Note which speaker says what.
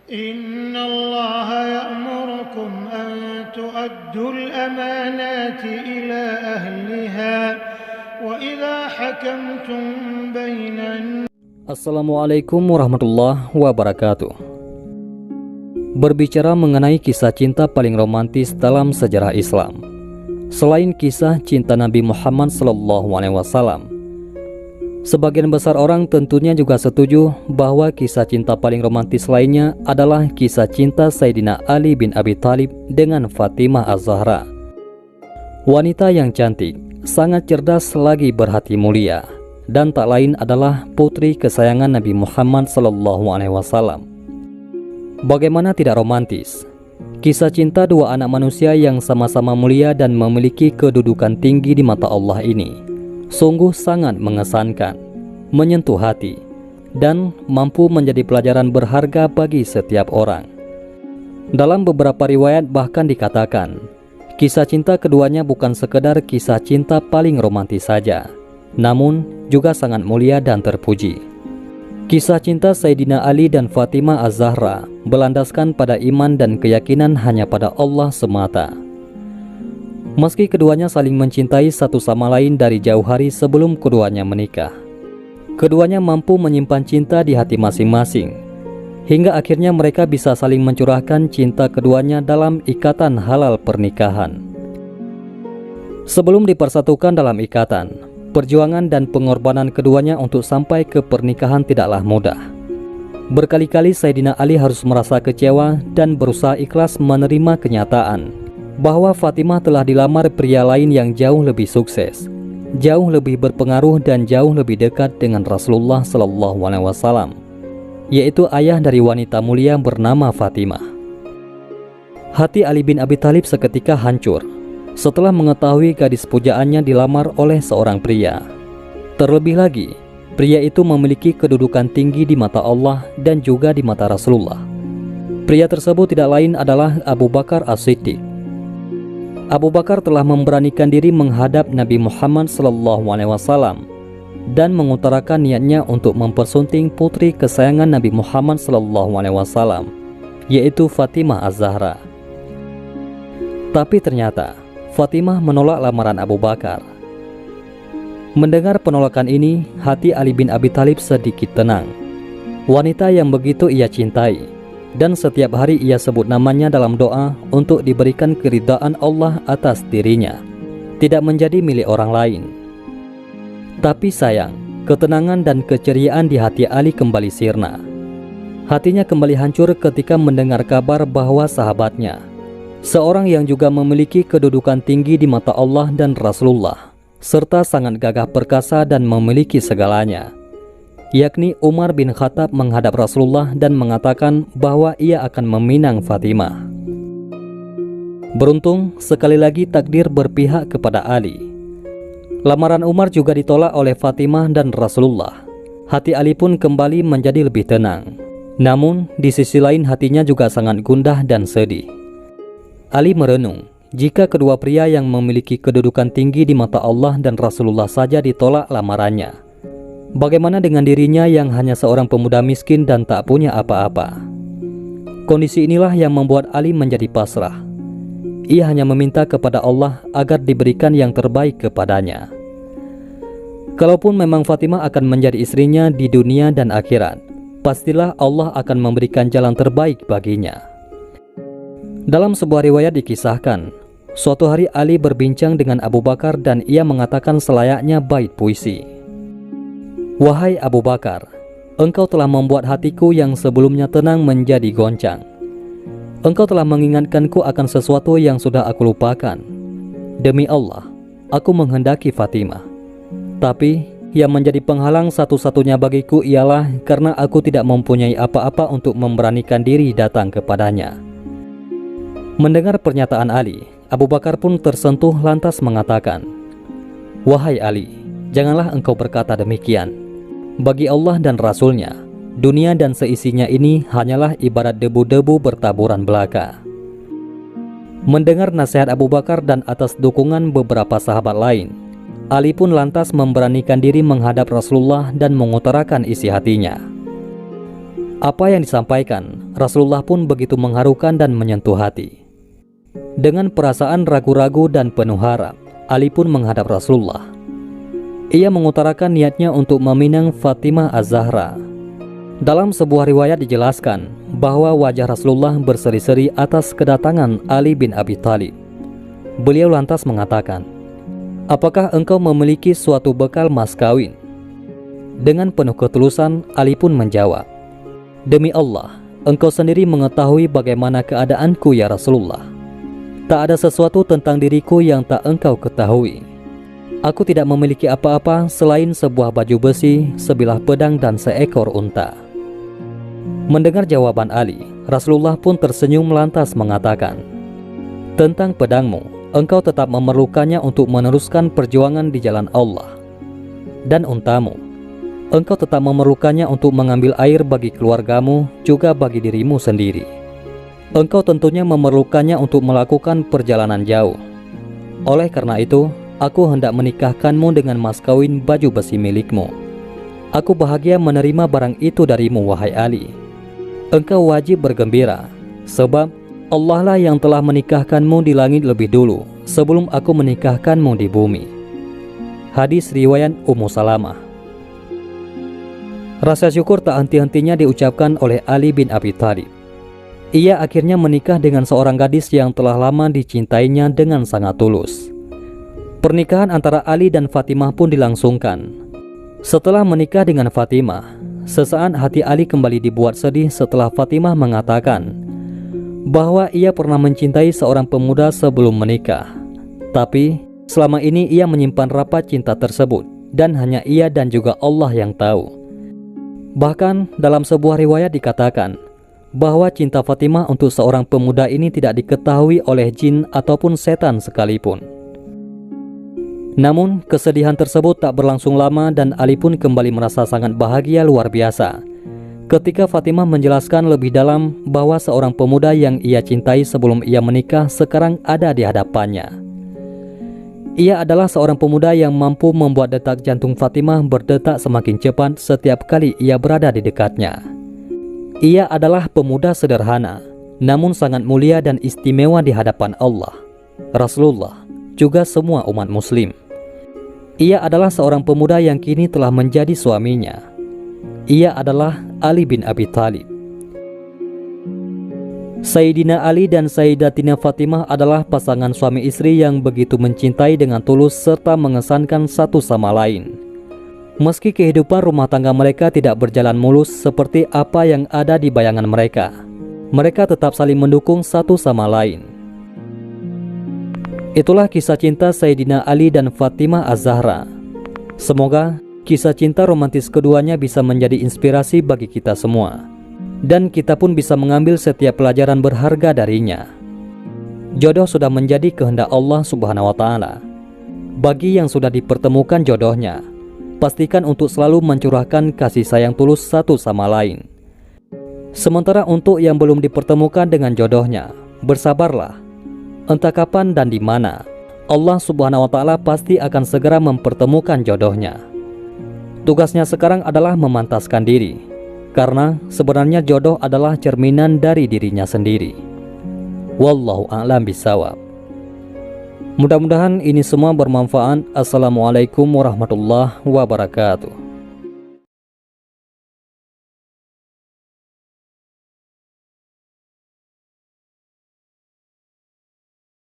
Speaker 1: إن الله يأمركم أن تؤدوا الأمانات إلى أهلها وإذا حكمتم بين
Speaker 2: Assalamualaikum warahmatullahi wabarakatuh. Berbicara mengenai kisah cinta paling romantis dalam sejarah Islam, selain kisah cinta Nabi Muhammad SAW, sebagian besar orang tentunya juga setuju bahwa kisah cinta paling romantis lainnya adalah kisah cinta Sayyidina Ali bin Abi Thalib dengan Fatimah Az-Zahra. Wanita yang cantik, sangat cerdas lagi berhati mulia, dan tak lain adalah putri kesayangan Nabi Muhammad SAW. Bagaimana tidak romantis? Kisah cinta dua anak manusia yang sama-sama mulia dan memiliki kedudukan tinggi di mata Allah ini sungguh sangat mengesankan, menyentuh hati, dan mampu menjadi pelajaran berharga bagi setiap orang. Dalam beberapa riwayat bahkan dikatakan, kisah cinta keduanya bukan sekedar kisah cinta paling romantis saja, namun juga sangat mulia dan terpuji. Kisah cinta Sayyidina Ali dan Fatimah Az-Zahra berlandaskan pada iman dan keyakinan hanya pada Allah semata. Meski keduanya saling mencintai satu sama lain dari jauh hari sebelum keduanya menikah, keduanya mampu menyimpan cinta di hati masing-masing, hingga akhirnya mereka bisa saling mencurahkan cinta keduanya dalam ikatan halal pernikahan. Sebelum dipersatukan dalam ikatan, perjuangan dan pengorbanan keduanya untuk sampai ke pernikahan tidaklah mudah. Berkali-kali Sayyidina Ali harus merasa kecewa dan berusaha ikhlas menerima kenyataan bahwa Fatimah telah dilamar pria lain yang jauh lebih sukses, jauh lebih berpengaruh dan jauh lebih dekat dengan Rasulullah SAW, yaitu ayah dari wanita mulia bernama Fatimah. Hati Ali bin Abi Thalib seketika hancur setelah mengetahui gadis pujaannya dilamar oleh seorang pria. Terlebih lagi, pria itu memiliki kedudukan tinggi di mata Allah dan juga di mata Rasulullah. Pria tersebut tidak lain adalah Abu Bakar As-Siddiq. Abu Bakar telah memberanikan diri menghadap Nabi Muhammad SAW dan mengutarakan niatnya untuk mempersunting putri kesayangan Nabi Muhammad SAW, yaitu Fatimah Az-Zahra. Tapi ternyata Fatimah menolak lamaran Abu Bakar. Mendengar penolakan ini, hati Ali bin Abi Thalib sedikit tenang. Wanita yang begitu ia cintai, dan setiap hari ia sebut namanya dalam doa untuk diberikan keridhaan Allah atas dirinya, tidak menjadi milik orang lain. Tapi sayang, ketenangan dan keceriaan di hati Ali kembali sirna. Hatinya kembali hancur ketika mendengar kabar bahwa sahabatnya, seorang yang juga memiliki kedudukan tinggi di mata Allah dan Rasulullah, serta sangat gagah perkasa dan memiliki segalanya, yakni Umar bin Khattab, menghadap Rasulullah dan mengatakan bahwa ia akan meminang Fatimah. Beruntung, sekali lagi takdir berpihak kepada Ali. Lamaran Umar juga ditolak oleh Fatimah dan Rasulullah. Hati Ali pun kembali menjadi lebih tenang. Namun, di sisi lain hatinya juga sangat gundah dan sedih. Ali merenung, jika kedua pria yang memiliki kedudukan tinggi di mata Allah dan Rasulullah saja ditolak lamarannya, bagaimana dengan dirinya yang hanya seorang pemuda miskin dan tak punya apa-apa? Kondisi inilah yang membuat Ali menjadi pasrah. Ia hanya meminta kepada Allah agar diberikan yang terbaik kepadanya. Kalaupun memang Fatimah akan menjadi istrinya di dunia dan akhirat, pastilah Allah akan memberikan jalan terbaik baginya. Dalam sebuah riwayat dikisahkan, suatu hari Ali berbincang dengan Abu Bakar dan ia mengatakan selayaknya bait puisi. "Wahai Abu Bakar, engkau telah membuat hatiku yang sebelumnya tenang menjadi goncang. Engkau telah mengingatkanku akan sesuatu yang sudah aku lupakan. Demi Allah, aku menghendaki Fatimah. Tapi yang menjadi penghalang satu-satunya bagiku ialah karena aku tidak mempunyai apa-apa untuk memberanikan diri datang kepadanya." Mendengar pernyataan Ali, Abu Bakar pun tersentuh lantas mengatakan, "Wahai Ali, janganlah engkau berkata demikian. Bagi Allah dan Rasul-Nya, dunia dan seisinya ini hanyalah ibarat debu-debu bertaburan belaka." Mendengar nasihat Abu Bakar dan atas dukungan beberapa sahabat lain, Ali pun lantas memberanikan diri menghadap Rasulullah dan mengutarakan isi hatinya. Apa yang disampaikan Rasulullah pun begitu mengharukan dan menyentuh hati. Dengan perasaan ragu-ragu dan penuh harap, Ali pun menghadap Rasulullah. Ia mengutarakan niatnya untuk meminang Fatimah Az-Zahra. Dalam sebuah riwayat dijelaskan bahwa wajah Rasulullah berseri-seri atas kedatangan Ali bin Abi Thalib. Beliau lantas mengatakan, "Apakah engkau memiliki suatu bekal mas kawin?" Dengan penuh ketulusan, Ali pun menjawab, "Demi Allah, engkau sendiri mengetahui bagaimana keadaanku ya Rasulullah. Tak ada sesuatu tentang diriku yang tak engkau ketahui. Aku tidak memiliki apa-apa selain sebuah baju besi, sebilah pedang dan seekor unta." Mendengar jawaban Ali, Rasulullah pun tersenyum lantas mengatakan, "Tentang pedangmu, engkau tetap memerlukannya untuk meneruskan perjuangan di jalan Allah. Dan untamu, engkau tetap memerlukannya untuk mengambil air bagi keluargamu, juga bagi dirimu sendiri. Engkau tentunya memerlukannya untuk melakukan perjalanan jauh. Oleh karena itu, aku hendak menikahkanmu dengan mas kawin baju besi milikmu. Aku bahagia menerima barang itu darimu, wahai Ali. Engkau wajib bergembira, sebab Allah lah yang telah menikahkanmu di langit lebih dulu, sebelum aku menikahkanmu di bumi." Hadis riwayat Ummu Salamah. Rasa syukur tak henti-hentinya diucapkan oleh Ali bin Abi Thalib. Ia akhirnya menikah dengan seorang gadis yang telah lama dicintainya dengan sangat tulus. Pernikahan antara Ali dan Fatimah pun dilangsungkan. Setelah menikah dengan Fatimah, sesaat hati Ali kembali dibuat sedih setelah Fatimah mengatakan bahwa ia pernah mencintai seorang pemuda sebelum menikah. Tapi selama ini ia menyimpan rapat cinta tersebut, dan hanya ia dan juga Allah yang tahu. Bahkan dalam sebuah riwayat dikatakan bahwa cinta Fatimah untuk seorang pemuda ini tidak diketahui oleh jin ataupun setan sekalipun. Namun kesedihan tersebut tak berlangsung lama dan Ali pun kembali merasa sangat bahagia luar biasa ketika Fatimah menjelaskan lebih dalam bahwa seorang pemuda yang ia cintai sebelum ia menikah sekarang ada di hadapannya. Ia adalah seorang pemuda yang mampu membuat detak jantung Fatimah berdetak semakin cepat setiap kali ia berada di dekatnya. Ia adalah pemuda sederhana, namun sangat mulia dan istimewa di hadapan Allah, Rasulullah, juga semua umat muslim. Ia adalah seorang pemuda yang kini telah menjadi suaminya. Ia adalah Ali bin Abi Thalib. Sayyidina Ali dan Sayyidatina Fatimah adalah pasangan suami istri yang begitu mencintai dengan tulus serta mengesankan satu sama lain. Meski kehidupan rumah tangga mereka tidak berjalan mulus seperti apa yang ada di bayangan mereka, mereka tetap saling mendukung satu sama lain. Itulah kisah cinta Sayyidina Ali dan Fatimah Az-Zahra. Semoga kisah cinta romantis keduanya bisa menjadi inspirasi bagi kita semua, dan kita pun bisa mengambil setiap pelajaran berharga darinya. Jodoh sudah menjadi kehendak Allah Subhanahu wa Ta'ala. Bagi yang sudah dipertemukan jodohnya, pastikan untuk selalu mencurahkan kasih sayang tulus satu sama lain. Sementara untuk yang belum dipertemukan dengan jodohnya, bersabarlah. Entah kapan dan di mana, Allah Subhanahu wa Ta'ala pasti akan segera mempertemukan jodohnya. Tugasnya sekarang adalah memantaskan diri, karena sebenarnya jodoh adalah cerminan dari dirinya sendiri. Wallahu a'lam bishawab. Mudah-mudahan ini semua bermanfaat. Assalamualaikum warahmatullahi wabarakatuh.